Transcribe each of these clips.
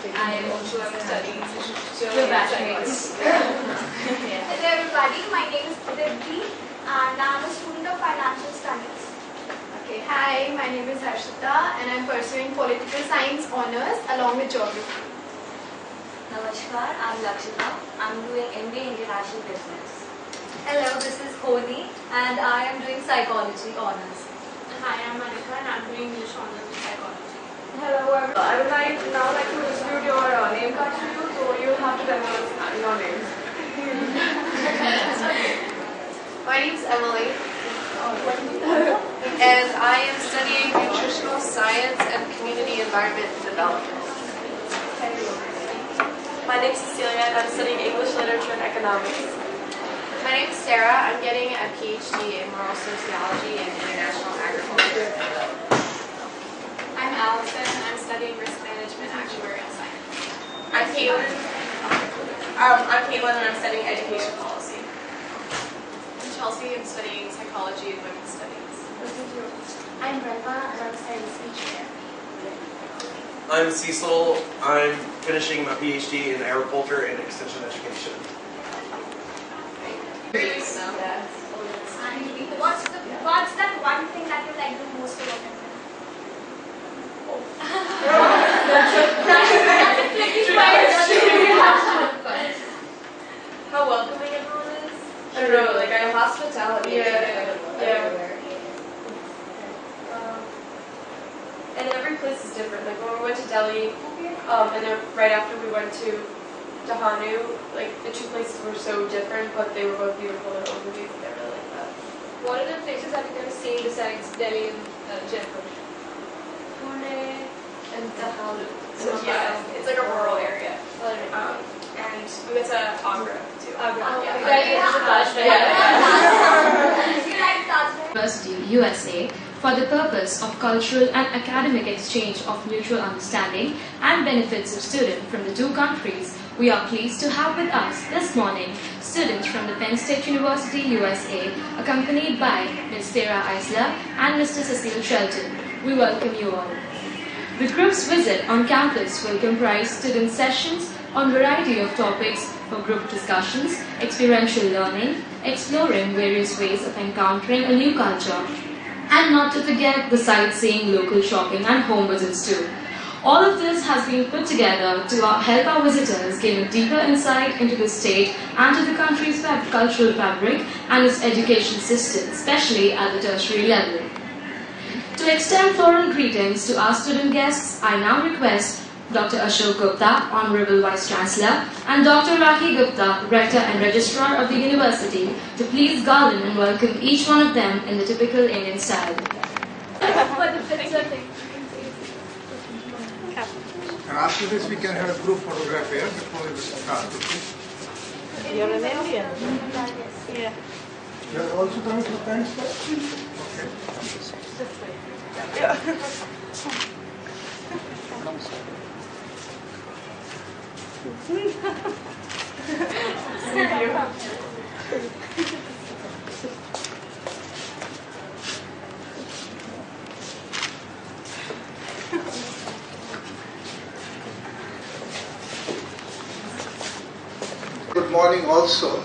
I also am studying batchmates. Hello everybody, my name is Brenda and I'm a student of Financial Studies. Okay, hi, my name is Harshita and I'm pursuing Political Science Honours along with Geography. Namaskar, I'm Lakshita. I'm doing MBA International Business. Hello, this is Honi and I am doing Psychology Honours. Hi, I'm Monica and I'm doing English Honours in Psychology. Hello, I would now like to distribute your name cards to you, so you have to tell us your names. My name is Emily and I am studying nutritional science and community environment development. My name is Cecilia and I'm studying English literature and economics. My name is Sarah. I'm getting a PhD in moral sociology and international agriculture. I'm Allison and I'm studying risk management actuarial science. I'm Caitlin. And I'm studying education policy. I'm Chelsea. I'm studying psychology and women's studies. I'm Brenda and I'm studying speech therapy. I'm Cecil. I'm finishing my PhD in agriculture and extension education. And what's that one thing that you like the most about it? How welcoming everyone is. I don't know, like our hospitality. Yeah. And every place is different. Like when we went to Delhi, and then right after we went to Dahanu, like the two places were so different, but they were both beautiful and overviews, and I really like that. What are the places that you're going to see besides Delhi and Jaipur? Pune and Dahanu. So yeah, it's like a rural area. And we went to Agra too. Delhi is the Taj Mahal. You like Taj Mahal? University, USA, for the purpose of cultural and academic exchange of mutual understanding and benefits of students from the two countries, we are pleased to have with us this morning students from the Penn State University, USA, accompanied by Ms. Sarah Eisler and Mr. Cecil Shelton. We welcome you all. The group's visit on campus will comprise student sessions on a variety of topics for group discussions, experiential learning, exploring various ways of encountering a new culture, and not to forget the sightseeing, local shopping and home visits too. All of this has been put together to help our visitors gain a deeper insight into the state and to the country's cultural fabric and its education system, especially at the tertiary level. To extend floral greetings to our student guests, I now request Dr. Ashok Gupta, Honorable Vice Chancellor, and Dr. Rakhi Gupta, Rector and Registrar of the University, to please garland and welcome each one of them in the typical Indian style. And after this we can have a group photograph here before we start. Okay? You're an Indian? Yeah. You're also coming to the Penn State? Okay. Yeah. Good morning also.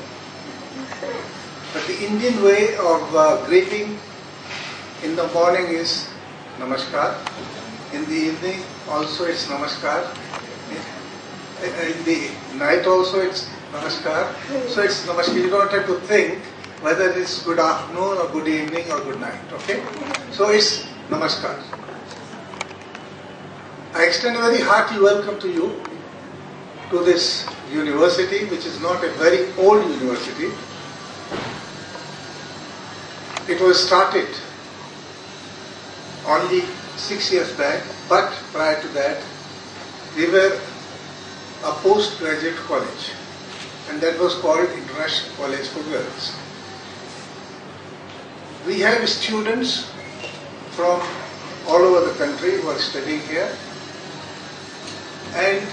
But the Indian way of greeting in the morning is Namaskar. In the evening also it's Namaskar. In the night also it's Namaskar. So it's Namaskar. You don't have to think whether it's good afternoon or good evening or good night. Okay? So it's Namaskar. I extend a very hearty welcome to you to this university, which is not a very old university. It was started only 6 years back, but prior to that, we were a postgraduate college, and that was called International College for Girls. We have students from all over the country who are studying here, and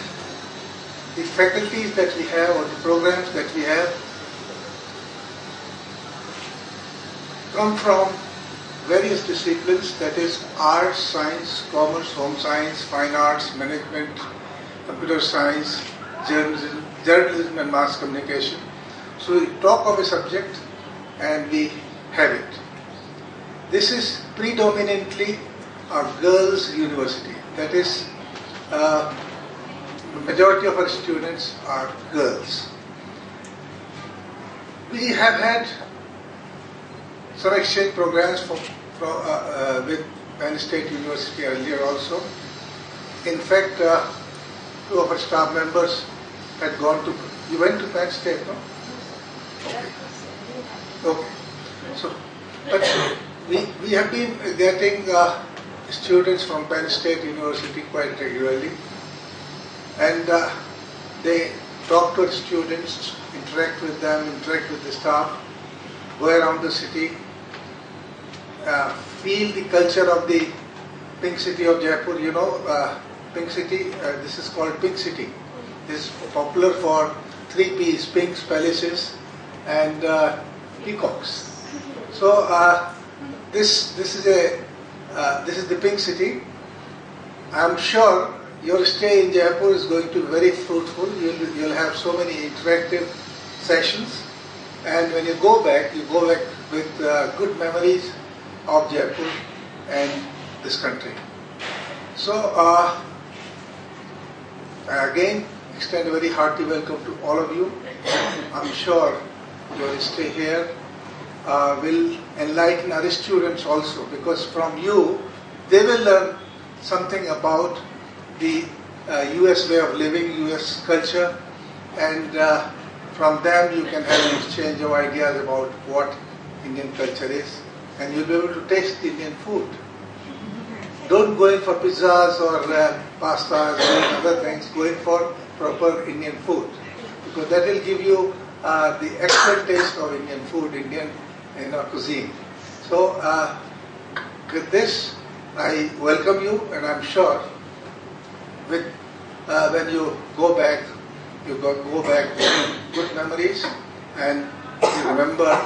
the faculties that we have or the programs that we have come from various disciplines, that is arts, science, commerce, home science, fine arts, management, computer science, journalism and mass communication. So we talk of a subject and we have it. This is predominantly a girls' university. That is, the majority of our students are girls. We have had some exchange programs with Penn State University earlier also. In fact, two of our staff members had gone to, you went to Penn State, no? Okay. Okay. So, but we have been getting students from Penn State University quite regularly, and they talk to the students, interact with them, interact with the staff, go around the city, feel the culture of the Pink City of Jaipur. You know, Pink City, this is called Pink City. This is popular for 3 P's, pinks, palaces and peacocks. So this is the Pink City. I am sure your stay in Jaipur is going to be very fruitful. You'll have so many interactive sessions, and when you go back with good memories of Jaipur and this country. So again, extend a very hearty welcome to all of you. I'm sure your stay here will enlighten other students also, because from you they will learn something about the US way of living, US culture, and from them you can have an exchange of ideas about what Indian culture is, and you'll be able to taste Indian food. Don't go in for pizzas or pastas or other things. Go in for proper Indian food, because that will give you the excellent taste of Indian food, Indian cuisine. So with this, I welcome you, and I'm sure with when you go back, you go back with good memories, and you remember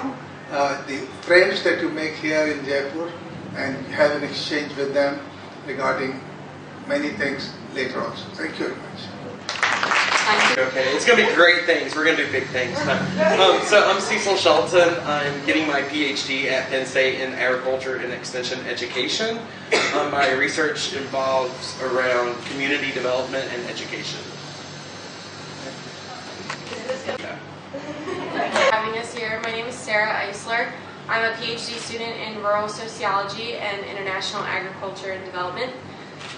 the friends that you make here in Jaipur, and have an exchange with them regarding many things later also. Thank you very much. Okay, it's going to be great things. We're going to do big things. So I'm Cecil Shelton. I'm getting my PhD at Penn State in Agriculture and Extension Education. My research involves around community development and education. Having us here. My name is Sarah Eisler. I'm a PhD student in rural sociology and international agriculture and development.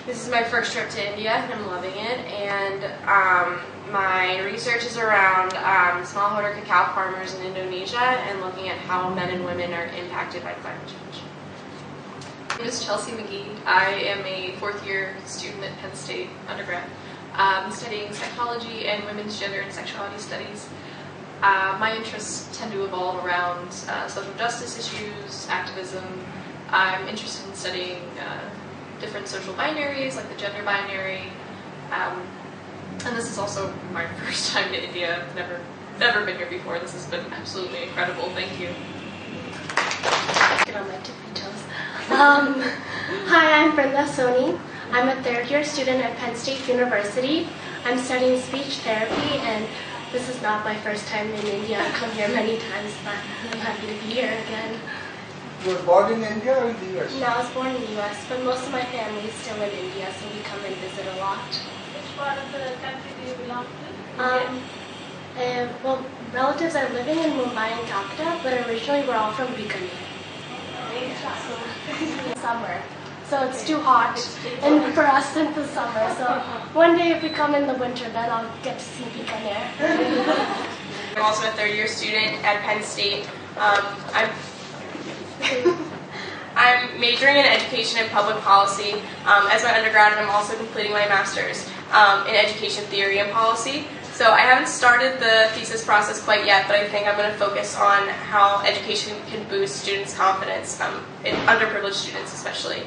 This is my first trip to India, and I'm loving it. And my research is around smallholder cacao farmers in Indonesia and looking at how men and women are impacted by climate change. My name is Chelsea Mcgee. I am a 4th year student at Penn State undergrad. I'm studying psychology and women's gender and sexuality studies. My interests tend to evolve around social justice issues, activism. I'm interested in studying different social binaries, like the gender binary. And this is also my first time to India. I've never been here before. This has been absolutely incredible. Thank you. Get on my tippy toes. Hi, I'm Brenda Sony. I'm a 3rd year student at Penn State University. I'm studying speech therapy, and this is not my first time in India. I've come here many times, but I'm happy to be here again. You were born in India or in the US? No, I was born in the US, but most of my family is still in India, so we come and visit a lot. Which part of the country do you belong to? Well, relatives are living in Mumbai and Calcutta, but originally we're all from Bikaner. Summer, so it's too hot and for us in the summer. So one day if we come in the winter, then I'll get to see Bikaner. I'm also a 3rd year student at Penn State. I'm majoring in education and public policy as my undergrad, and I'm also completing my master's in education theory and policy. So I haven't started the thesis process quite yet, but I think I'm going to focus on how education can boost students' confidence, in underprivileged students especially.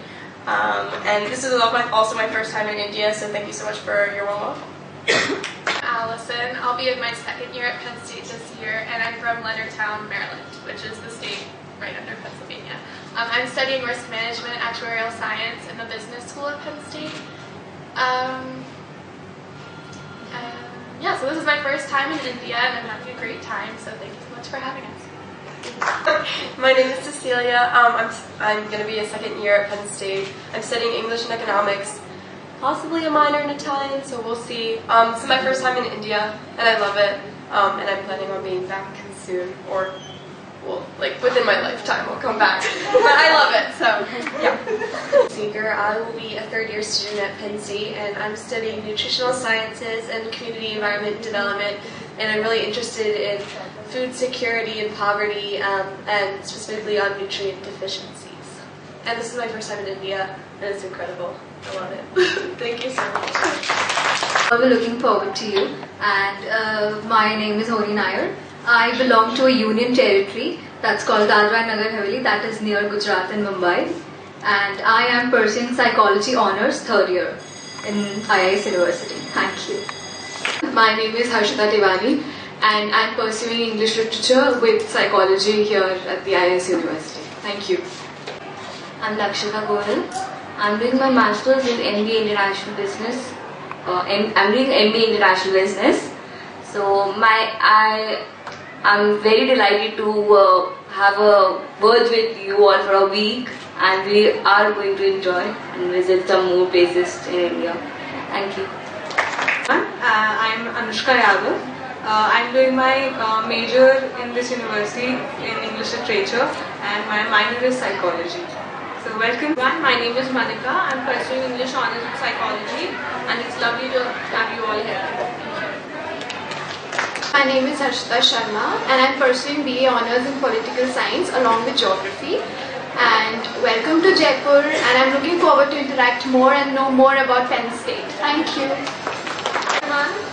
And this is also my first time in India, so thank you so much for your warm welcome. Allison. I'll be in my 2nd year at Penn State this year, and I'm from Leonardtown, Maryland, which is the state right under Pennsylvania. I'm studying risk management, actuarial science in the business school at Penn State. Yeah, so this is my first time in India and I'm having a great time, so thank you so much for having us. My name is Cecilia. I'm going to be a second year at Penn State. I'm studying English and economics, possibly a minor in Italian, so we'll see. This is my first time in India, and I love it. And I'm planning on being back soon, or, well, like within my lifetime, I'll come back. But I love it, so yeah. Seeger. I will be a third-year student at Penn State, and I'm studying nutritional sciences and community environment development, and I'm really interested in food security and poverty, and specifically on nutrient deficiencies. And this is my first time in India, and it's incredible. I love it. Thank you so much. We're looking forward to you, and my name is Honi Nair. I belong to a union territory that's called Dadra and Nagar Haveli, that is near Gujarat and Mumbai, and I am pursuing psychology honors third year in IIS University. Thank you. My name is Harshita Tiwani, and I'm pursuing English literature with psychology here at the IIS University. Thank you. I'm Lakshita Goyal. I'm doing my master's in MBA International Business. I'm doing MBA International Business. So I'm very delighted to have a word with you all for a week, and we are going to enjoy and visit some more places in India. Thank you. I'm Anushka Yadav. I'm doing my major in this university in English literature, and my minor is psychology. So welcome. My name is Manika. I'm pursuing English honors in psychology, and it's lovely to have you all here. My name is Harshita Sharma, and I'm pursuing BA honors in political science along with geography. And welcome to Jaipur, and I'm looking forward to interact more and know more about Penn State. Thank you.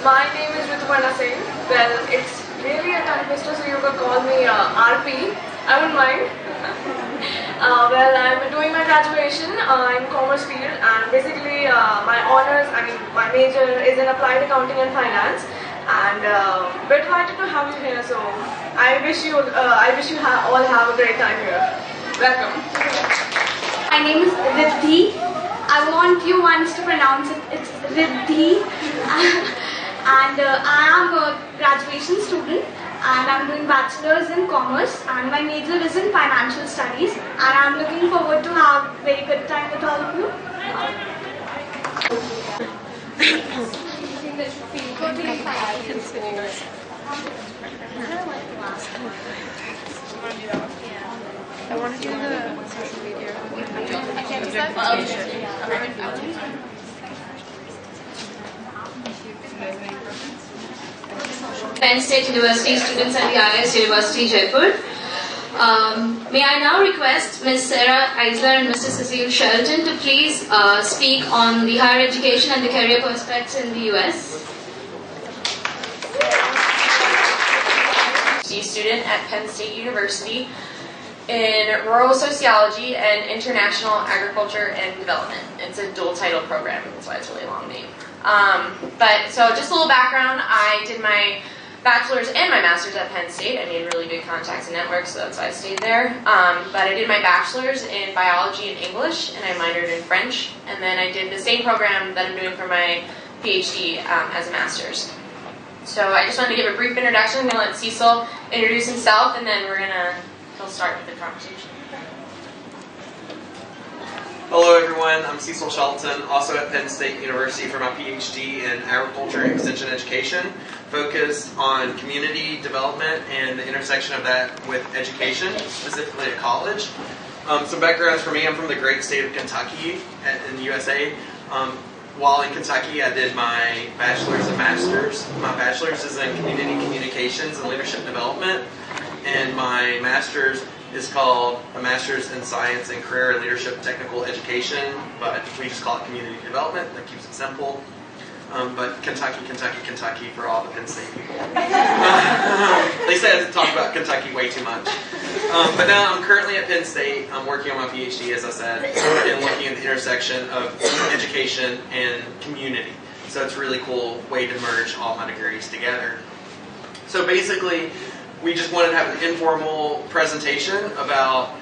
My name is Rituparna Singh. Well, it's really a tongue twister, so you could call me RP. I wouldn't mind. Well, I'm doing my graduation in commerce field, and basically my honors, my major is in applied accounting and finance. And we're delighted to have you here. So I wish you all have a great time here. Welcome. My name is Riddhi. I want you once to pronounce it. It's Riddhi. And I am a graduation student, and I'm doing bachelor's in commerce, and my major is in financial studies, and I'm looking forward to have a very good time with all of you. I want to do the social media. Penn State University students and the IIS University Jaipur. May I now request Ms. Sarah Eisler and Mr. Cecil Shelton to please speak on the higher education and the career prospects in the US. Student at Penn State University in Rural Sociology and International Agriculture and Development. It's a dual title program, that's why it's a really long name. So just a little background, I did my bachelor's and my master's at Penn State. I made really good contacts and networks, so that's why I stayed there. But I did my bachelor's in biology and English, and I minored in French. And then I did the same program that I'm doing for my PhD as a master's. So I just wanted to give a brief introduction. I'm going to let Cecil introduce himself, and then he'll start with the conversation. Hello everyone, I'm Cecil Shelton, also at Penn State University for my PhD in Agriculture and Extension Education, focused on community development and the intersection of that with education, specifically at college. Some backgrounds for me, I'm from the great state of Kentucky in the USA. While in Kentucky, I did my bachelor's and master's. My bachelor's is in community communications and leadership development, and my master's is called a Master's in Science and Career and Leadership Technical Education, but we just call it community development. That keeps it simple. But Kentucky, Kentucky, Kentucky for all the Penn State people. They say I talk about Kentucky way too much. But now I'm currently at Penn State. I'm working on my PhD, as I said, and looking at the intersection of education and community. So it's a really cool way to merge all my degrees together. So basically, we just wanted to have an informal presentation about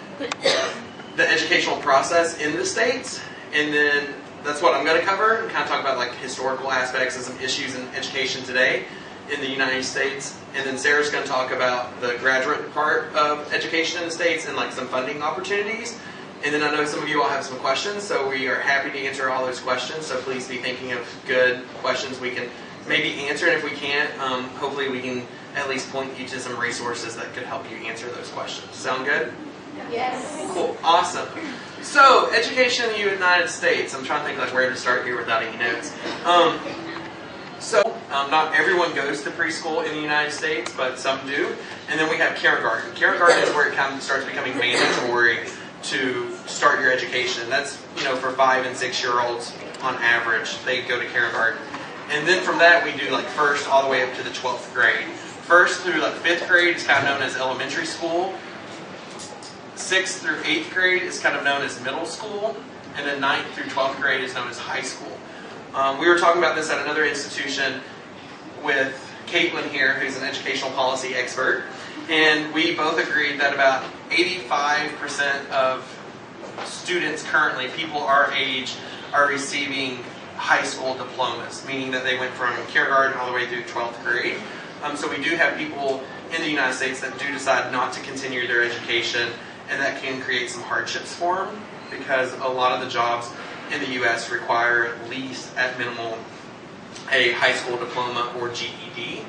the educational process in the States, and then that's what I'm going to cover and kind of talk about like historical aspects and some issues in education today in the United States. And then Sarah's going to talk about the graduate part of education in the States and like some funding opportunities. And then I know some of you all have some questions, so we are happy to answer all those questions. So please be thinking of good questions we can maybe answer, and if we can't, hopefully we can at least point you to some resources that could help you answer those questions. Sound good? Yes. Cool. Awesome. So, education in the United States. I'm trying to think like where to start here without any notes. Not everyone goes to preschool in the United States, but some do. And then we have kindergarten. Kindergarten is where it kind of starts becoming mandatory to start your education. And that's, for 5 and 6 year olds on average, they go to kindergarten. And then from that, we do like first all the way up to the 12th grade. First through like 5th grade is kind of known as elementary school. 6th through 8th grade is kind of known as middle school. And then 9th through 12th grade is known as high school. We were talking about this at another institution with Caitlin here, who's an educational policy expert. And we both agreed that about 85% of students currently, people our age, are receiving high school diplomas, meaning that they went from kindergarten all the way through 12th grade. So we do have people in the United States that do decide not to continue their education, and that can create some hardships for them because a lot of the jobs in the U.S. require at least, at minimum, a high school diploma or GED.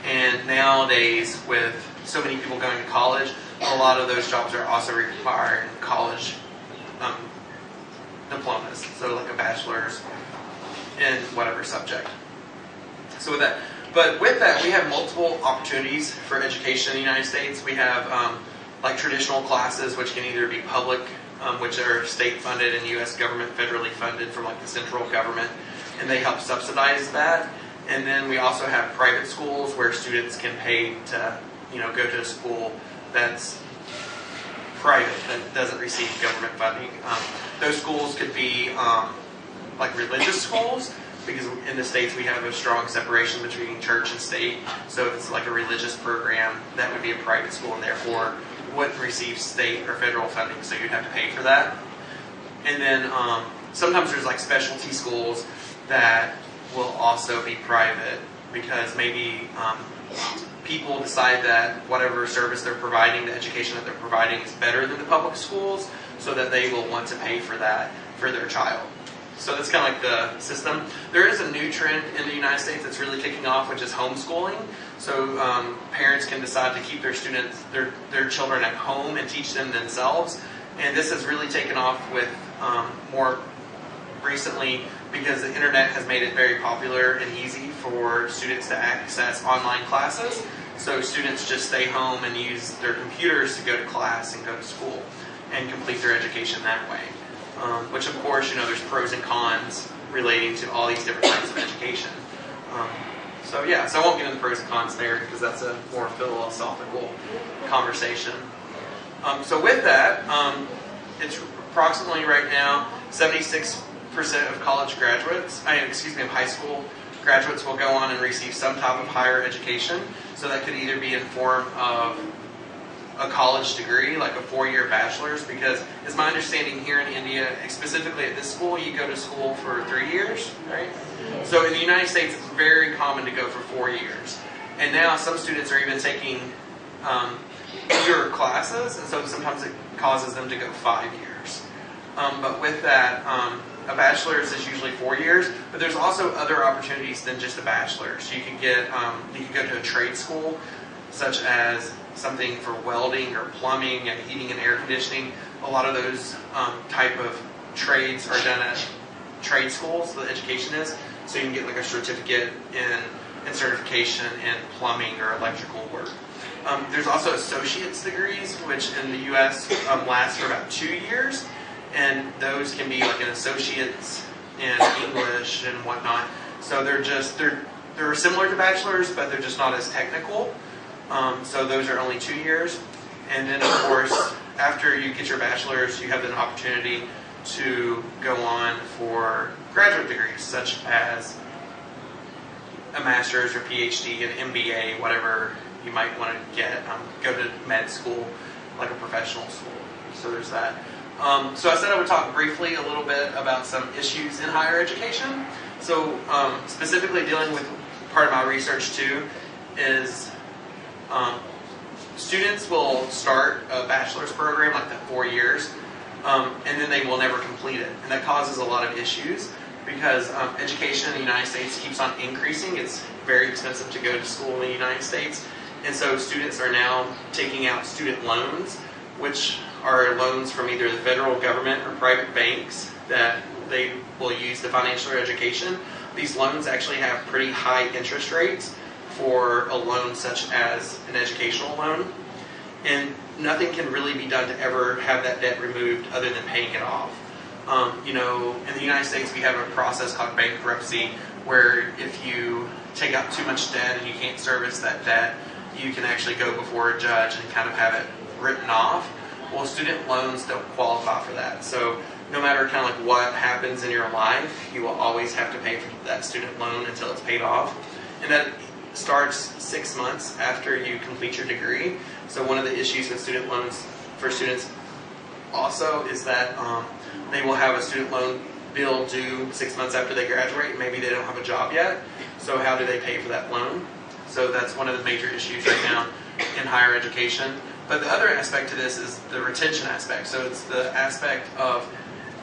And nowadays, with so many people going to college, a lot of those jobs are also requiring college diplomas, so like a bachelor's in whatever subject. So with that, we have multiple opportunities for education in the United States. We have like traditional classes, which can either be public, which are state funded and U.S. government federally funded from like the central government, and they help subsidize that. And then we also have private schools where students can pay to, go to a school that's private, that doesn't receive government funding. Those schools could be like religious schools, because in the States we have a strong separation between church and state. So if it's like a religious program, that would be a private school and therefore wouldn't receive state or federal funding, so you'd have to pay for that. And then sometimes there's like specialty schools that will also be private because maybe people decide that whatever service they're providing, the education that they're providing is better than the public schools, so that they will want to pay for that for their child. So that's kind of like the system. There is a new trend in the United States that's really kicking off, which is homeschooling. So parents can decide to keep their students, their children at home and teach them themselves. And this has really taken off with more recently because the internet has made it very popular and easy for students to access online classes. So students just stay home and use their computers to go to class and go to school and complete their education that way. Which of course, there's pros and cons relating to all these different types of education. So I won't get into pros and cons there because that's a more philosophical conversation. So with that, it's approximately right now 76% of college graduates, of high school graduates will go on and receive some type of higher education. So that could either be in form of a college degree, like a 4-year bachelor's, because it's my understanding here in India, specifically at this school, you go to school for 3 years, right? So in the United States, it's very common to go for 4 years. And now some students are even taking fewer classes, and so sometimes it causes them to go 5 years. But with that, a bachelor's is usually 4 years, but there's also other opportunities than just a bachelor's. You can go to a trade school, such as something for welding or plumbing and heating and air conditioning. A lot of those type of trades are done at trade schools, the education is. So you can get like a certificate in certification in plumbing or electrical work. There's also associate's degrees, which in the U.S. Last for about 2 years. And those can be like an associate's in English and whatnot. So they're similar to bachelor's, but they're just not as technical. So those are only 2 years. And then of course, after you get your bachelor's, you have an opportunity to go on for graduate degrees, such as a master's or PhD, an MBA, whatever you might want to get. Go to med school, like a professional school. So there's that. So I said I would talk briefly a little bit about some issues in higher education. So specifically dealing with part of my research too is students will start a bachelor's program like that 4 years, and then they will never complete it. And that causes a lot of issues because education in the United States keeps on increasing. It's very expensive to go to school in the United States. And so students are now taking out student loans, which are loans from either the federal government or private banks that they will use to finance their education. These loans actually have pretty high interest rates for a loan such as an educational loan. And nothing can really be done to ever have that debt removed other than paying it off. You know, in the United States we have a process called bankruptcy where if you take out too much debt and you can't service that debt, you can actually go before a judge and kind of have it written off. Well, student loans don't qualify for that. So no matter kind of like what happens in your life, you will always have to pay for that student loan until it's paid off. And that starts 6 months after you complete your degree. So one of the issues with student loans for students also is that they will have a student loan bill due 6 months after they graduate. Maybe they don't have a job yet. So how do they pay for that loan? So that's one of the major issues right now in higher education. But the other aspect to this is the retention aspect. So it's the aspect of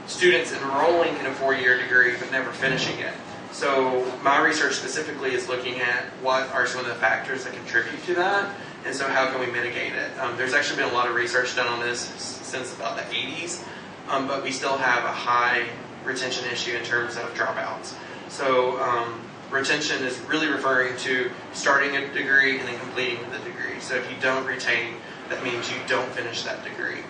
students enrolling in a 4-year degree but never finishing it. So my research specifically is looking at what are some of the factors that contribute to that, and so how can we mitigate it. There's actually been a lot of research done on this since about the 80s, but we still have a high retention issue in terms of dropouts. So retention is really referring to starting a degree and then completing the degree. So if you don't retain, that means you don't finish that degree.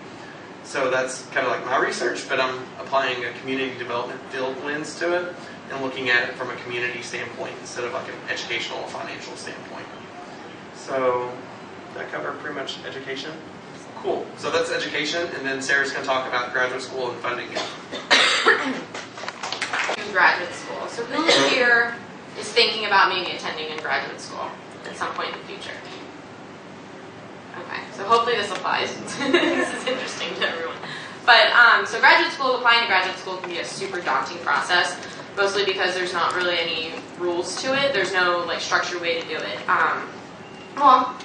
So that's kind of like my research, but I'm applying a community development field lens to it and looking at it from a community standpoint instead of like an educational or financial standpoint. So did I cover pretty much education? Cool. So that's education, and then Sarah's going to talk about graduate school and funding it. Graduate school. So who here is thinking about maybe attending in graduate school at some point in the future? Okay, so hopefully this applies. This is interesting to everyone. But so graduate school, applying to graduate school can be a super daunting process, mostly because there's not really any rules to it. There's no like structured way to do it. Well,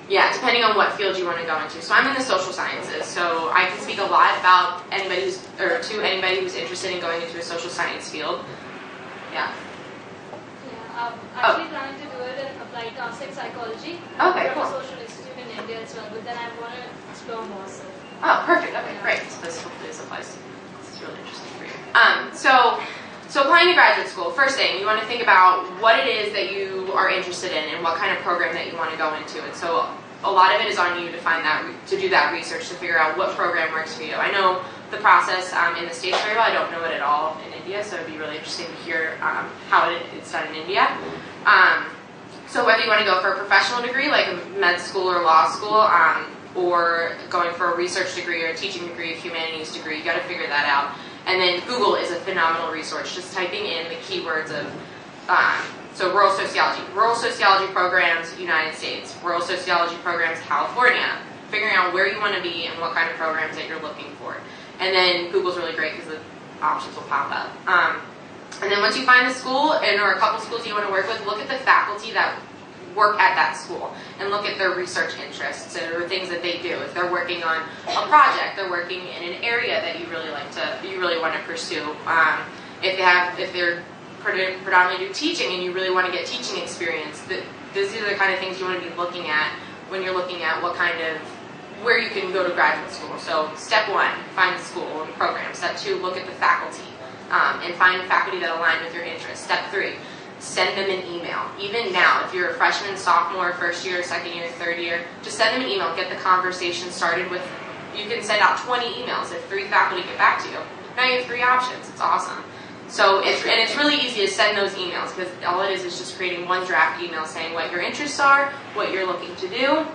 yeah, depending on what field you want to go into. So I'm in the social sciences, so I can speak a lot about anybody who's, or to anybody who's interested in going into a social science field. Yeah. Yeah, actually planning to do it in applied counseling psychology. Okay, from cool. a social institute in India as well, but then I want to explore more. So. Oh, perfect. Okay, great. So this hopefully this applies. This is really interesting for you. So applying to graduate school, first thing, you want to think about what it is that you are interested in and what kind of program that you want to go into. And so a lot of it is on you to find that, to do that research, to figure out what program works for you. I know the process in the States very well. I don't know it at all in India, so it'd be really interesting to hear how it's done in India. So whether you want to go for a professional degree, like a med school or law school, or going for a research degree or a teaching degree, a humanities degree, you got to figure that out. And then Google is a phenomenal resource. Just typing in the keywords of, so rural sociology programs, United States, rural sociology programs, California, figuring out where you want to be and what kind of programs that you're looking for. And then Google's really great because the options will pop up. And then once you find the school, or a couple schools you want to work with, look at the faculty that work at that school and look at their research interests or things that they do. If they're working on a project, they're working in an area that you really want to pursue. If they're predominantly do teaching and you really want to get teaching experience, these are the kind of things you want to be looking at when you're looking at where you can go to graduate school. So step 1, find the school and program. Step 2, look at the faculty and find faculty that align with your interests. Step 3, send them an email. Even now, if you're a freshman, sophomore, first year, second year, third year, just send them an email. Get the conversation started with, you can send out 20 emails if 3 faculty get back to you. Now you have 3 options. It's awesome. So it's really easy to send those emails because all it is just creating one draft email saying what your interests are, what you're looking to do,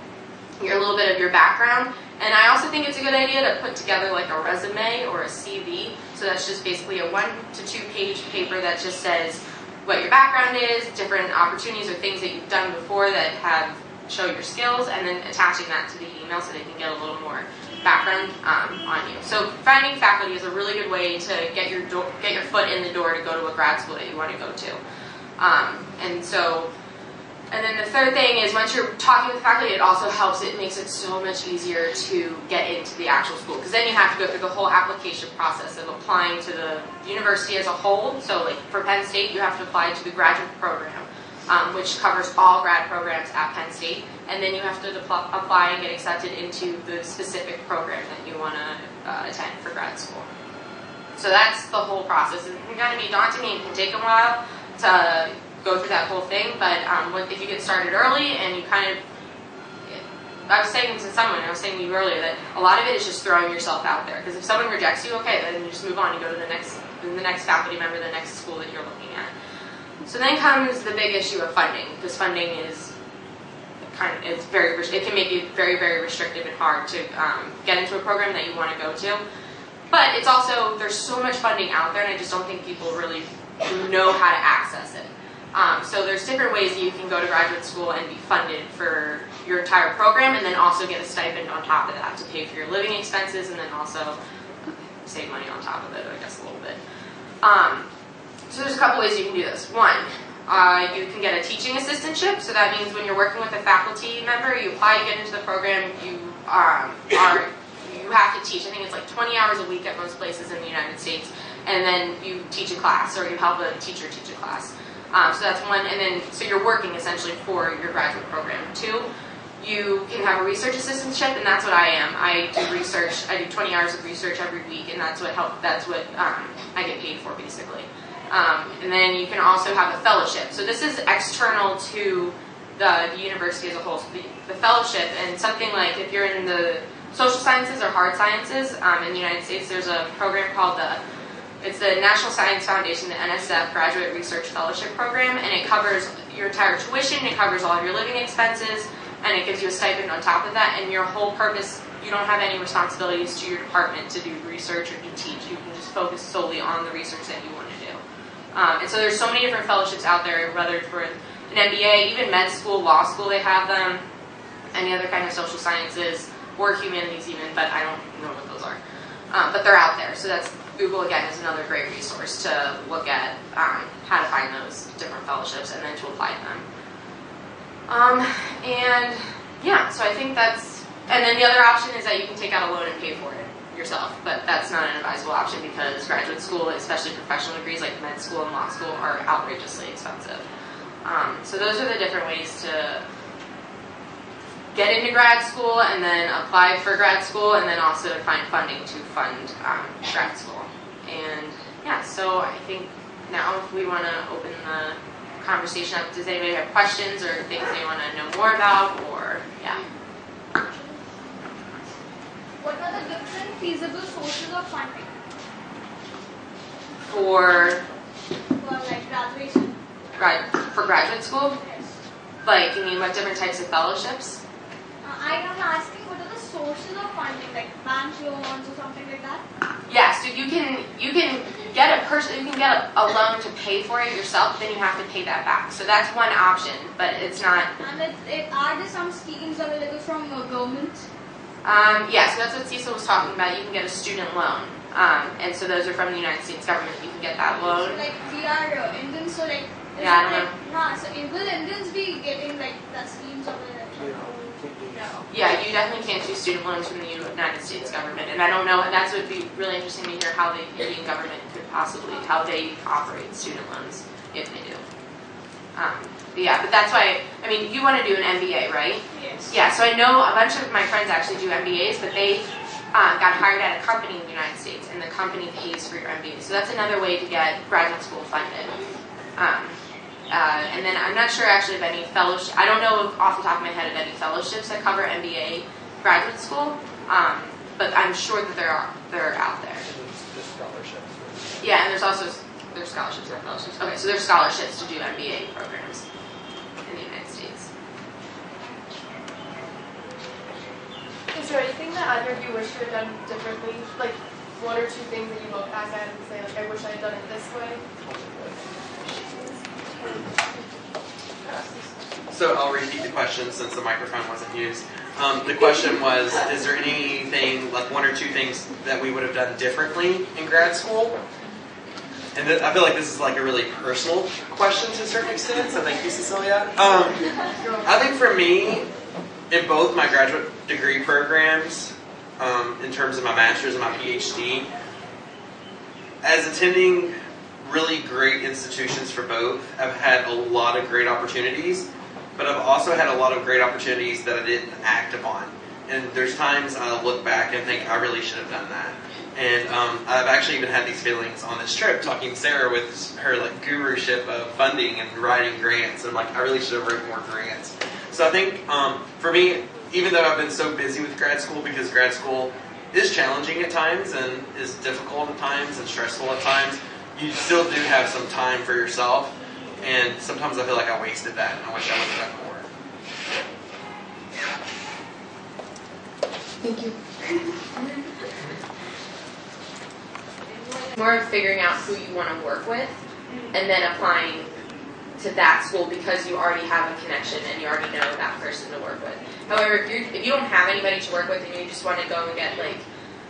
a little bit of your background. And I also think it's a good idea to put together like a resume or a CV. So that's just basically a 1 to 2 page paper that just says what your background is, different opportunities or things that you've done before that show your skills, and then attaching that to the email so they can get a little more background on you. So finding faculty is a really good way to get your foot in the door to go to a grad school that you want to go to. And then the third thing is once you're talking with faculty, it also helps, it makes it so much easier to get into the actual school, because then you have to go through the whole application process of applying to the university as a whole. So like for Penn State, you have to apply to the graduate program, which covers all grad programs at Penn State, and then you have to apply and get accepted into the specific program that you want to attend for grad school. So that's the whole process. It's going to be daunting and it can take a while to go through that whole thing, but if you get started early and you kind of, I was saying to you earlier that a lot of it is just throwing yourself out there, because if someone rejects you, okay, then you just move on and go to the next faculty member, the next school that you're looking at. So then comes the big issue of funding, because funding is it can make it very, very restrictive and hard to get into a program that you want to go to. But it's also, there's so much funding out there, and I just don't think people really know how to access it. So there's different ways that you can go to graduate school and be funded for your entire program, and then also get a stipend on top of that to pay for your living expenses, and then also save money on top of it, I guess, a little bit. So there's a couple ways you can do this. One, you can get a teaching assistantship. So that means when you're working with a faculty member, you apply, you get into the program, you have to teach. I think it's like 20 hours a week at most places in the United States, and then you teach a class, or you help a teacher teach a class. So that's one, and then so you're working essentially for your graduate program. Two, you can have a research assistantship, and that's what I am. I do research. I do 20 hours of research every week, and that's what I get paid for, basically. And then you can also have a fellowship. So this is external to the university as a whole. So the fellowship, and something like if you're in the social sciences or hard sciences in the United States, there's a program called it's the National Science Foundation, the NSF Graduate Research Fellowship Program, and it covers your entire tuition, it covers all of your living expenses, and it gives you a stipend on top of that, and your whole purpose, you don't have any responsibilities to your department to do research or to teach. You can just focus solely on the research that you want to do. And so there's so many different fellowships out there, whether for an MBA, even med school, law school, they have them, any other kind of social sciences, or humanities even, but I don't know what those are. But they're out there, so that's Google, again, is another great resource to look at how to find those different fellowships and then to apply to them. And yeah, so I think that's, and then the other option is that you can take out a loan and pay for it yourself, but that's not an advisable option because graduate school, especially professional degrees like med school and law school, are outrageously expensive. So those are the different ways to get into grad school and then apply for grad school, and then also to find funding to fund grad school. And yeah, so I think now if we want to open the conversation up, does anybody have questions or things they want to know more about, or yeah? What are the different feasible sources of funding? For like graduation? For graduate school? Yes. Like, you mean what different types of fellowships? I am asking what are the sources of funding, like bank loans or something like that? Yeah, so you can get a loan to pay for it yourself, but then you have to pay that back. So that's one option, but it's not. And are there some schemes available from government? Yeah, so that's what Cecil was talking about. You can get a student loan, and so those are from the United States government. You can get that loan. So like we are Indians, so like yeah, I don't know. Nah, so will Indians be getting like the schemes available? No. Yeah, you definitely can't do student loans from the United States government, and I don't know. That's would be really interesting to hear how the Indian government could possibly how they operate student loans if they do. But yeah, but that's why, I mean, you want to do an MBA, right? Yes. Yeah, so I know a bunch of my friends actually do MBAs, but they got hired at a company in the United States, and the company pays for your MBA. So that's another way to get graduate school funded. And then I'm not sure actually of any fellowship. I don't know off the top of my head of any fellowships that cover MBA graduate school, but I'm sure that they're out there. There's scholarships. Yeah, and there's scholarships and fellowships. Okay, so there's scholarships to do MBA programs in the United States. Is there anything that either of you wish you had done differently? Like one or two things that you look back at and say, like, I wish I had done it this way? So I'll repeat the question since the microphone wasn't used. The question was, is there anything, like one or two things that we would have done differently in grad school? And I feel like this is like a really personal question to a certain extent, so thank you, Cecilia. I think for me, in both my graduate degree programs, in terms of my master's and my PhD, as attending really great institutions for both, I've had a lot of great opportunities, but I've also had a lot of great opportunities that I didn't act upon. And there's times I look back and think I really should have done that. And I've actually even had these feelings on this trip, talking to Sarah with her like guruship of funding and writing grants. And like, I really should have written more grants. So I think for me, even though I've been so busy with grad school, because grad school is challenging at times and is difficult at times and stressful at times, you still do have some time for yourself. And sometimes I feel like I wasted that, and I wish I would have done more. Thank you. More of figuring out who you want to work with and then applying to that school because you already have a connection and you already know that person to work with. However, if you don't have anybody to work with and you just want to go and get like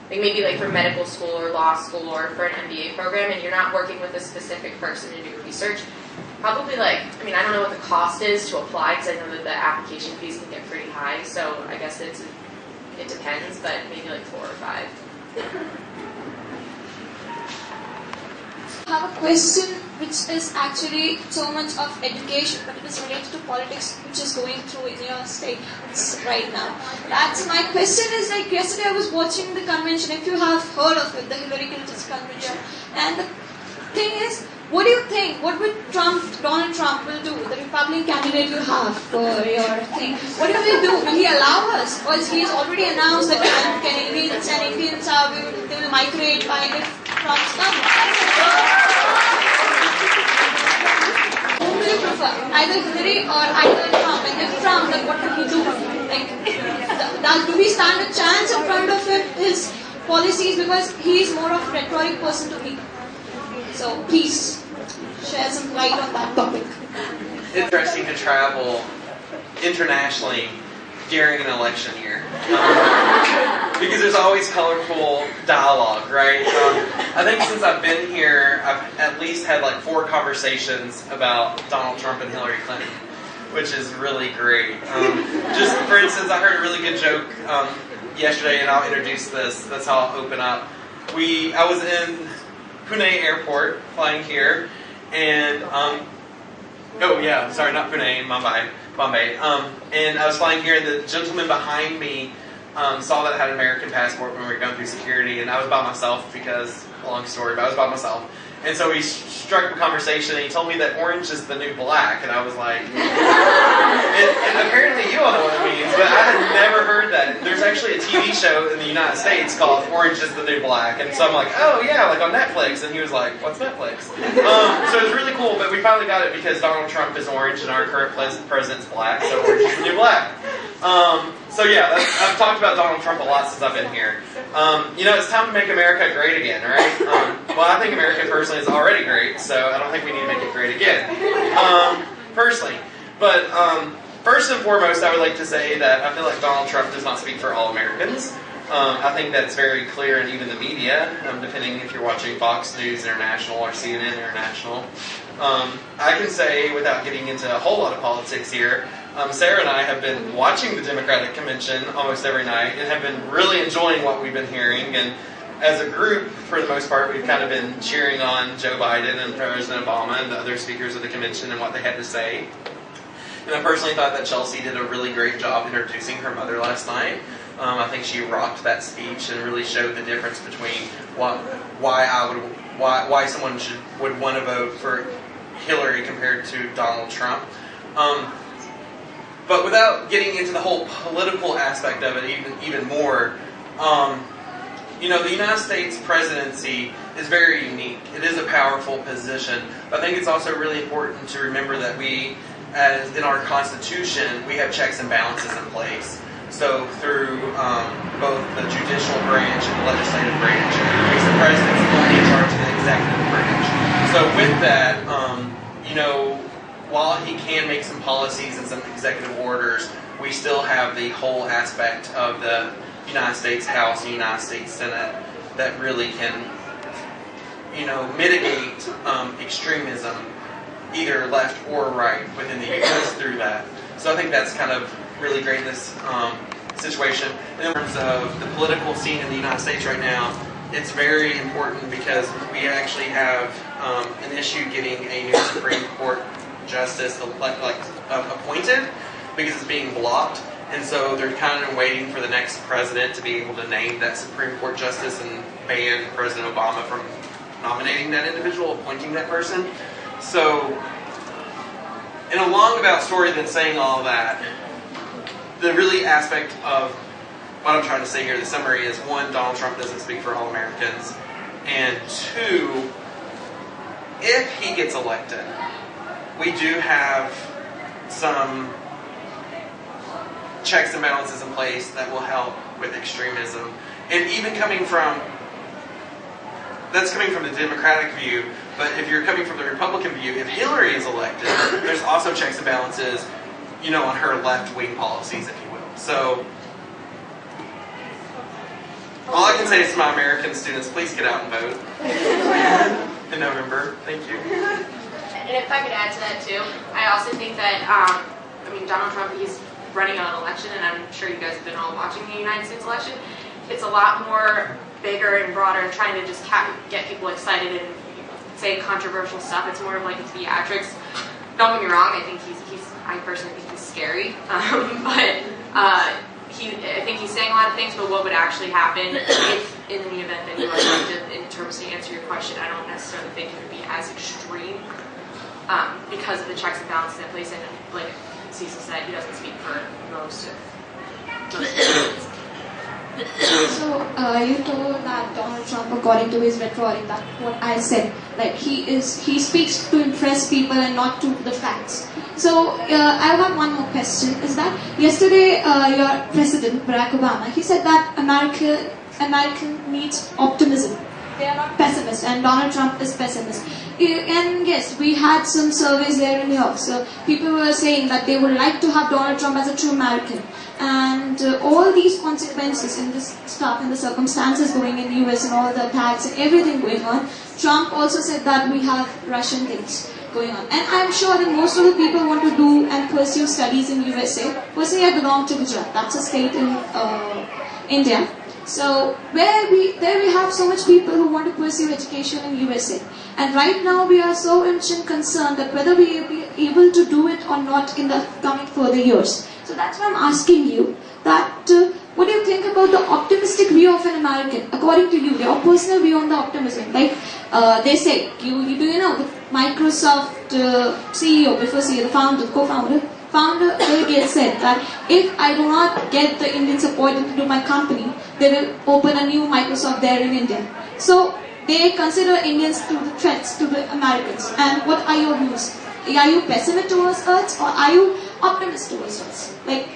maybe like for medical school or law school or for an MBA program and you're not working with a specific person to do research, probably like, I mean, I don't know what the cost is to apply because I know that the application fees can get pretty high, so I guess it depends, but maybe like 4 or 5. I have a question which is actually so much of education, but it is related to politics, which is going through in your state right now. That's my question is like yesterday I was watching the convention, if you have heard of it, the Hillary Clinton's convention, and the thing is, what do you think? What would Donald Trump will do, the Republican candidate you have for your thing? What will he do? Will he allow us? Or he has already announced that Canadians and Indians they will migrate by if Trump's come. Who will you prefer? Either Hillary or either Trump? And if Trump, then what will he do? Like, do we stand a chance in front of his policies? Because he is more of a rhetoric person to me. So please share some light on that topic. Interesting to travel internationally during an election year. Because there's always colorful dialogue, right? I think since I've been here, I've at least had like 4 conversations about Donald Trump and Hillary Clinton, which is really great. Just for instance, I heard a really good joke yesterday, and I'll introduce this. That's how I'll open up. I was in Pune Airport, flying here, and not Pune, Bombay. And I was flying here, and the gentleman behind me saw that I had an American passport when we were going through security, and I was by myself because, long story, but I was by myself. And so we struck up a conversation, and he told me that orange is the new black, and I was like, and apparently you all know what it means, but I had never heard that. There's actually a TV show in the United States called Orange is the New Black, and so I'm like, oh yeah, like on Netflix, and he was like, what's Netflix? So it was really cool, but we finally got it because Donald Trump is orange and our current president's black, so orange is the new black. So yeah, I've talked about Donald Trump a lot since I've been here. It's time to make America great again, right? Well, I think America personally is already great, so I don't think we need to make it great again, personally. But first and foremost, I would like to say that I feel like Donald Trump does not speak for all Americans. I think that's very clear in even the media, depending if you're watching Fox News International or CNN International. I can say, without getting into a whole lot of politics here, Sarah and I have been watching the Democratic Convention almost every night and have been really enjoying what we've been hearing. And as a group, for the most part, we've kind of been cheering on Joe Biden and President Obama and the other speakers of the convention and what they had to say. And I personally thought that Chelsea did a really great job introducing her mother last night. I think she rocked that speech and really showed the difference between why someone would want to vote for Hillary compared to Donald Trump. But without getting into the whole political aspect of it even more, the United States presidency is very unique. It is a powerful position. But I think it's also really important to remember that we, as in our Constitution, we have checks and balances in place. So through both the judicial branch and the legislative branch, makes the presidency only in charge of the executive branch. So with that, while he can make some policies and some executive orders, we still have the whole aspect of the United States House and United States Senate that really can, mitigate extremism, either left or right, within the U.S. through that. So I think that's kind of really great in this situation. In terms of the political scene in the United States right now, it's very important because we actually have an issue getting a new Supreme Court justice appointed because it's being blocked. And so they're kind of waiting for the next president to be able to name that Supreme Court justice and ban President Obama from nominating that individual, appointing that person. So, in a long about story than saying all that, the really aspect of what I'm trying to say here, the summary is, one, Donald Trump doesn't speak for all Americans, and two, if he gets elected, we do have some checks and balances in place that will help with extremism. And even that's coming from the Democratic view, but if you're coming from the Republican view, if Hillary is elected, there's also checks and balances, on her left-wing policies, if you will. So, all I can say is to my American students, please get out and vote in November. Thank you. And if I could add to that too, I also think that, Donald Trump, he's running on an election, and I'm sure you guys have been all watching the United States election. It's a lot more bigger and broader and trying to just get people excited and say controversial stuff. It's more of like a theatrics. Don't get me wrong, I personally think he's scary, but I think he's saying a lot of things, but what would actually happen if, in the event that he was elected, in terms to answer your question, I don't necessarily think it would be as extreme because of the checks and balances in place, and like Cecil said, he doesn't speak for most of So you told that Donald Trump, according to his rhetoric, that's what I said. Like he speaks to impress people and not to the facts. So I have one more question. Is that yesterday your president Barack Obama, he said that American needs optimism. They are not pessimists, and Donald Trump is pessimist. And yes, we had some surveys there in New York. So people were saying that they would like to have Donald Trump as a true American. And all these consequences in this stuff, in the circumstances going in the US and all the attacks and everything going on, Trump also said that we have Russian things going on. And I'm sure that most of the people want to do and pursue studies in USA. Personally, I belong to Gujarat. That's a state in India. So there we have so much people who want to pursue education in USA. And right now we are so much concerned that whether we will be able to do it or not in the coming further years. So that's why I'm asking you that what do you think about the optimistic view of an American, according to you, your personal view on the optimism? Like they say, the Microsoft CEO, before CEO, the co-founder, Bill Gates said that if I do not get the Indian support into my company, they will open a new Microsoft there in India. So they consider Indians to the threats to the Americans. And what are your views? Are you pessimistic towards us, or are you optimist towards us? Like,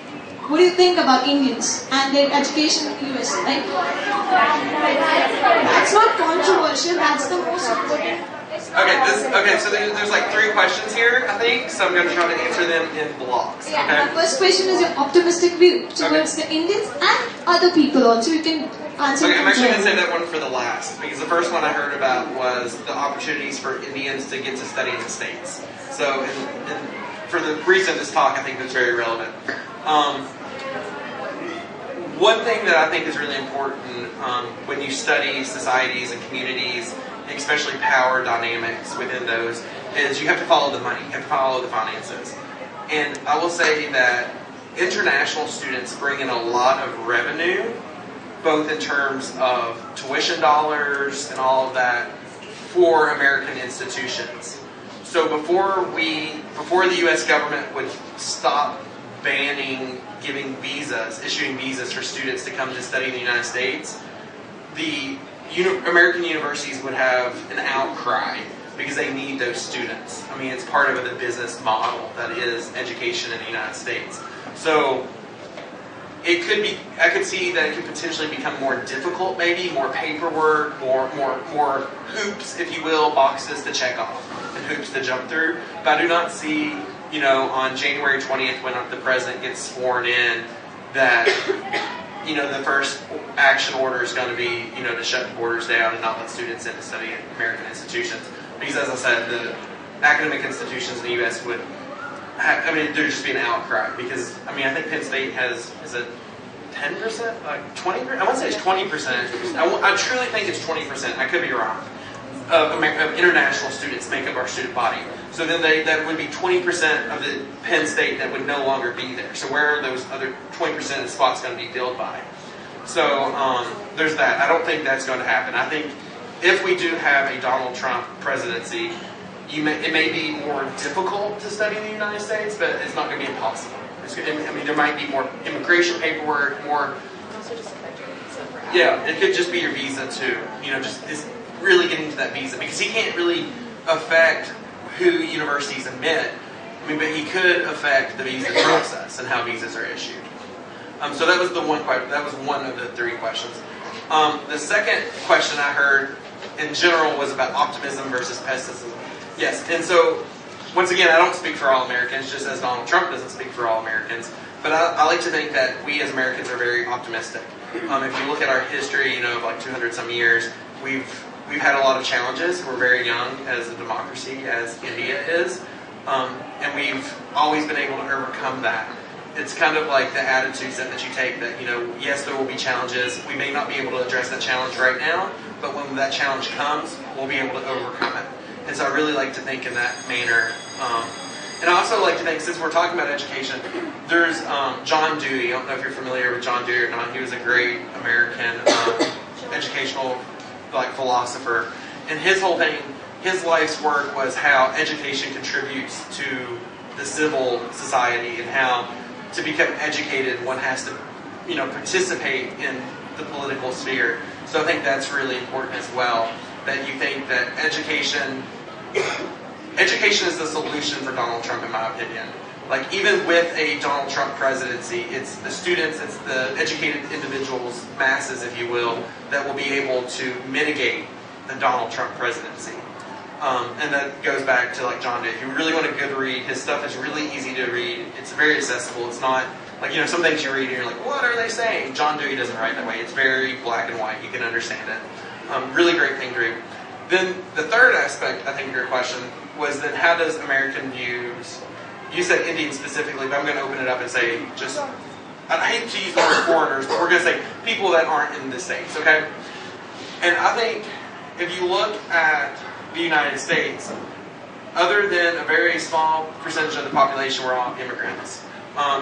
what do you think about Indians and their education in the US? Like, that's not controversial. That's the most important. Okay. So there's like 3 questions here, I think. So I'm going to try to answer them in blocks. Yeah. Okay? My first question is your optimistic view towards the Indians and other people also. You can answer. Okay, I'm actually going to say that one for the last, because the first one I heard about was the opportunities for Indians to get to study in the States. So, and for the reason of this talk, I think that's very relevant. One thing that I think is really important when you study societies and communities, especially power dynamics within those, is you have to follow the money, you have to follow the finances. And I will say that international students bring in a lot of revenue, both in terms of tuition dollars and all of that, for American institutions. So before the U.S. government would stop banning issuing visas for students to come to study in the United States, the American universities would have an outcry because they need those students. I mean, it's part of the business model that is education in the United States. So it could be, I could see that it could potentially become more difficult, maybe more paperwork, more hoops, if you will, boxes to check off. and hoops to jump through. But I do not see, on January 20th when the president gets sworn in, that the first action order is going to be, to shut the borders down and not let students in to study in American institutions. Because as I said, the academic institutions in the U.S. would there'd just be an outcry. Because, I think Penn State has, is it 10%? Like 20%? I want to say it's 20%. I truly think it's 20%. I could be wrong. Of international students make up our student body. So then that would be 20% of the Penn State that would no longer be there. So where are those other 20% of the spots going to be filled by? So there's that. I don't think that's going to happen. I think if we do have a Donald Trump presidency, it may be more difficult to study in the United States, but it's not going to be impossible. There might be more immigration paperwork, more. Yeah, it could just be your visa too. It's really getting to that visa, because he can't really affect who universities admit. But he could affect the visa process and how visas are issued. So that was the one question. That was one of the three questions. The second question I heard in general was about optimism versus pessimism. Yes, and so once again, I don't speak for all Americans, just as Donald Trump doesn't speak for all Americans. But I like to think that we as Americans are very optimistic. If you look at our history, of like 200 some years, we've had a lot of challenges. We're very young as a democracy, as India is, and we've always been able to overcome that. It's kind of like the attitude that you take that, yes, there will be challenges. We may not be able to address that challenge right now, but when that challenge comes, we'll be able to overcome it. And so I really like to think in that manner. And I also like to think, since we're talking about education, there's John Dewey. I don't know if you're familiar with John Dewey or not. He was a great American educational philosopher. And his whole thing, his life's work was how education contributes to the civil society, and how to become educated one has to, participate in the political sphere. So I think that's really important as well, that you think that education is the solution for Donald Trump, in my opinion. Like, even with a Donald Trump presidency, it's the students, it's the educated individuals, masses, if you will, that will be able to mitigate the Donald Trump presidency. And that goes back to John Dewey. If you really want a good read, his stuff is really easy to read. It's very accessible. It's not some things you read and you're like, what are they saying? John Dewey doesn't write that way. It's very black and white. You can understand it. Really great thing to read. Then the third aspect, I think, of your question was then how does American views, you said Indian specifically, but I'm going to open it up and say I hate to use the word foreigners, but we're going to say people that aren't in the States, okay? And I think if you look at the United States, other than a very small percentage of the population, we're all immigrants.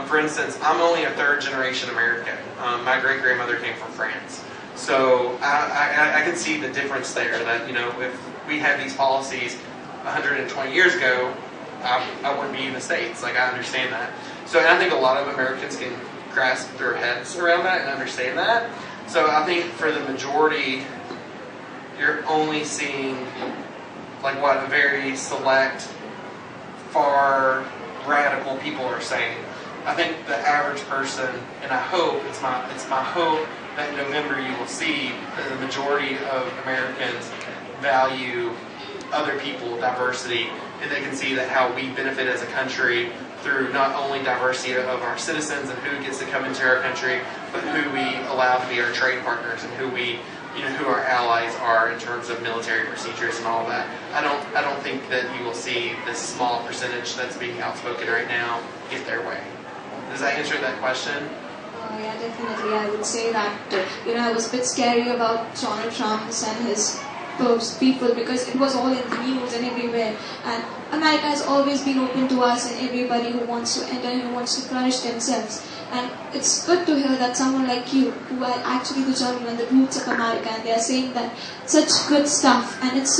For instance, I'm only a third-generation American. My great-grandmother came from France. So I can see the difference there, that, if we had these policies 120 years ago, I wouldn't be in the States. I understand that. So I think a lot of Americans can grasp their heads around that and understand that. So I think for the majority, you're only seeing what a very select, far, radical people are saying. I think the average person, and I hope, it's my hope that in November you will see that the majority of Americans value other people, diversity, and they can see that how we benefit as a country through not only diversity of our citizens and who gets to come into our country, but who we allow to be our trade partners and who our allies are in terms of military procedures and all that. I don't think that you will see this small percentage that's being outspoken right now get their way. Does that answer that question? Yeah, definitely. I would say that, I was a bit scary about Donald Trump and his people, because it was all in the news and everywhere. And America has always been open to us and everybody who wants to enter and who wants to flourish themselves. And it's good to hear that someone like you, who are actually the journeyman, the roots of America, and they are saying that such good stuff, and it's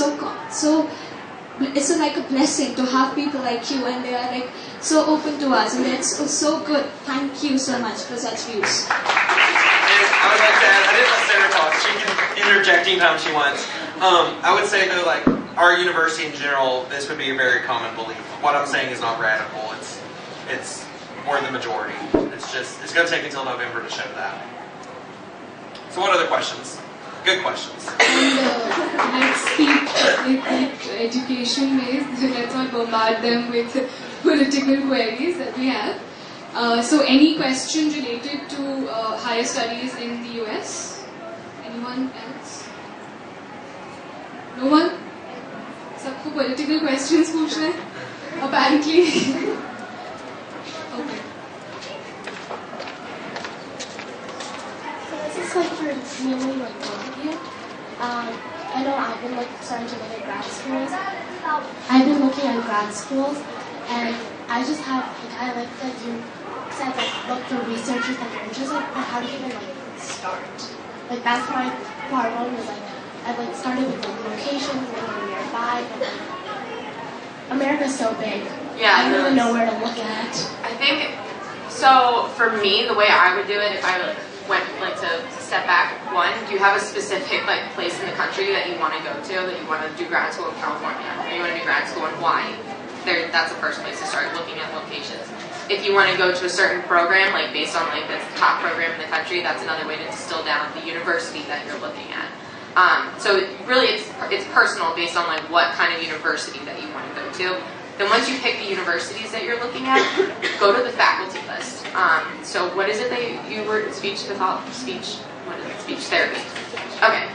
it's like a blessing to have people like you, and they are so open to us, and it's so good. Thank you so much for such views. And I would like to add, I didn't let Sarah talk. She can interject anytime she wants. I would say though, our university in general, this would be a very common belief. What I'm saying is not radical. It's more the majority. It's going to take until November to show that. So what other questions? Good questions. And let's speak with education based. Let's not bombard them with political queries that we have. So any question related to higher studies in the US? Anyone else? No one? Sabko political questions पूछना है? Apparently. Okay. So this is like for mainly like both of you. I know I've been like starting to look at grad schools. I've been looking at grad schools, and I just have like I like that you said like look for researchers that you're interested in, but how do you even like start? Like that's my part one was like I like started with like locations that are nearby, but like, America's so big. Yeah, I don't even know where to look at. I think, so for me, the way I would do it, if I went like to step back, one, do you have a specific like place in the country that you want to go to, that you want to do grad school in California, or you want to do grad school in Hawaii? That's the first place to start looking at locations. If you want to go to a certain program, like based on like the top program in the country, that's another way to distill down the university that you're looking at. So really it's personal based on like what kind of university that you want to go to. Then once you pick the universities that you're looking at, go to the faculty list. So what is it that you were, speech therapy. Okay.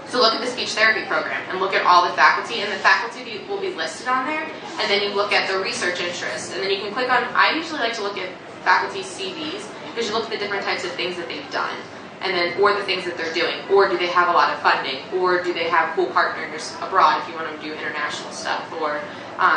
So look at the speech therapy program and look at all the faculty, and the faculty will be listed on there, and then you look at the research interest, and then you can click on, I usually like to look at faculty CVs, because you look at the different types of things that they've done, and then, or the things that they're doing, or do they have a lot of funding, or do they have cool partners abroad if you want them to do international stuff, or,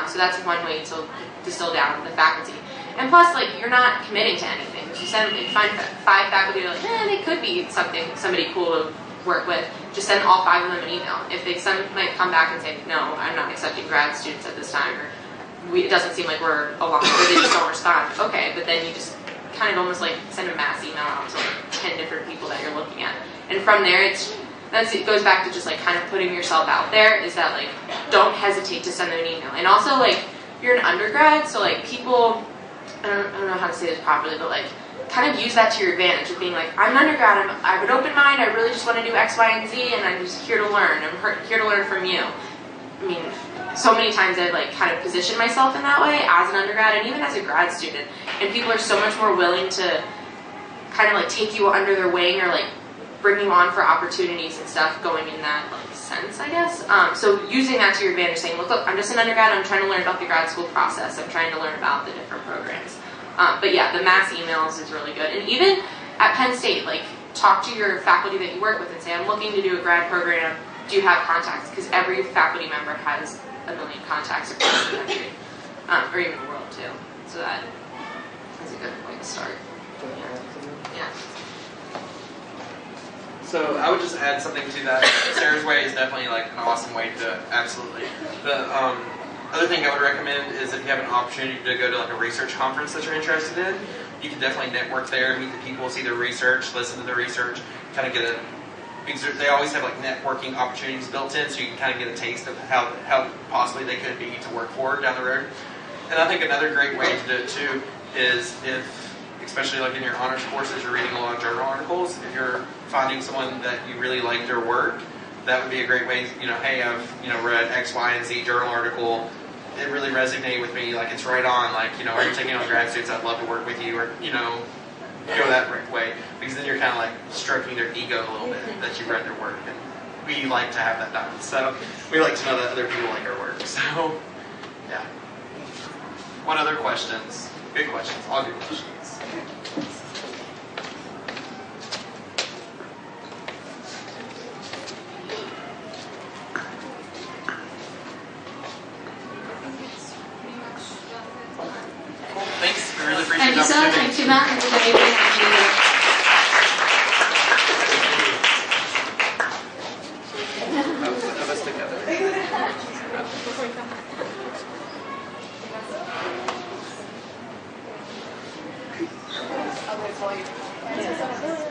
so that's one way to distill down the faculty. And plus, like, you're not committing to anything. If you find 5 faculty, you're like, they could be somebody cool to work with, just send all 5 of them an email. If some might come back and say, no, I'm not accepting grad students at this time, or it doesn't seem like we're along, or they just don't respond. Okay, but then you just kind of almost like send a mass email out to like 10 different people that you're looking at. And from there, it goes back to just like kind of putting yourself out there, is that like, don't hesitate to send them an email. And also like, you're an undergrad, so like people, I don't know how to say this properly, but like, kind of use that to your advantage of being like, I'm an undergrad, I have an open mind, I really just want to do X, Y, and Z, and I'm just here to learn. I'm here to learn from you. I mean, so many times I've like kind of positioned myself in that way as an undergrad and even as a grad student, and people are so much more willing to kind of like take you under their wing or like bring you on for opportunities and stuff going in that like sense, I guess. So using that to your advantage, saying, look, I'm just an undergrad, I'm trying to learn about the grad school process, I'm trying to learn about the different programs. But yeah, the mass emails is really good. And even at Penn State, like, talk to your faculty that you work with and say, I'm looking to do a grad program, do you have contacts? Because every faculty member has a million contacts across the country, or even the world too. So that is a good way to start. Yeah. So I would just add something to that. Sarah's Way is definitely like an awesome way to, absolutely. The other thing I would recommend is if you have an opportunity to go to like a research conference that you're interested in, you can definitely network there, meet the people, see their research, listen to the research, kind of get a, because they always have like networking opportunities built in, so you can kind of get a taste of how possibly they could be to work for down the road. And I think another great way to do it too is if, especially like in your honors courses, you're reading a lot of journal articles, if you're finding someone that you really like their work, that would be a great way, hey, I've, read X, Y, and Z journal article, it really resonated with me, like it's right on, like, are you taking on grad students, I'd love to work with you, or, go that way, because then you're kind of like stroking their ego a little bit that you've read their work, and we like to have that done, so we like to know that other people like our work, so, yeah. What other questions? Good questions, all good questions. Thanks. We really appreciate the opportunity. Thank you, ma'am. It was very, very nice. Of us together. Okay, so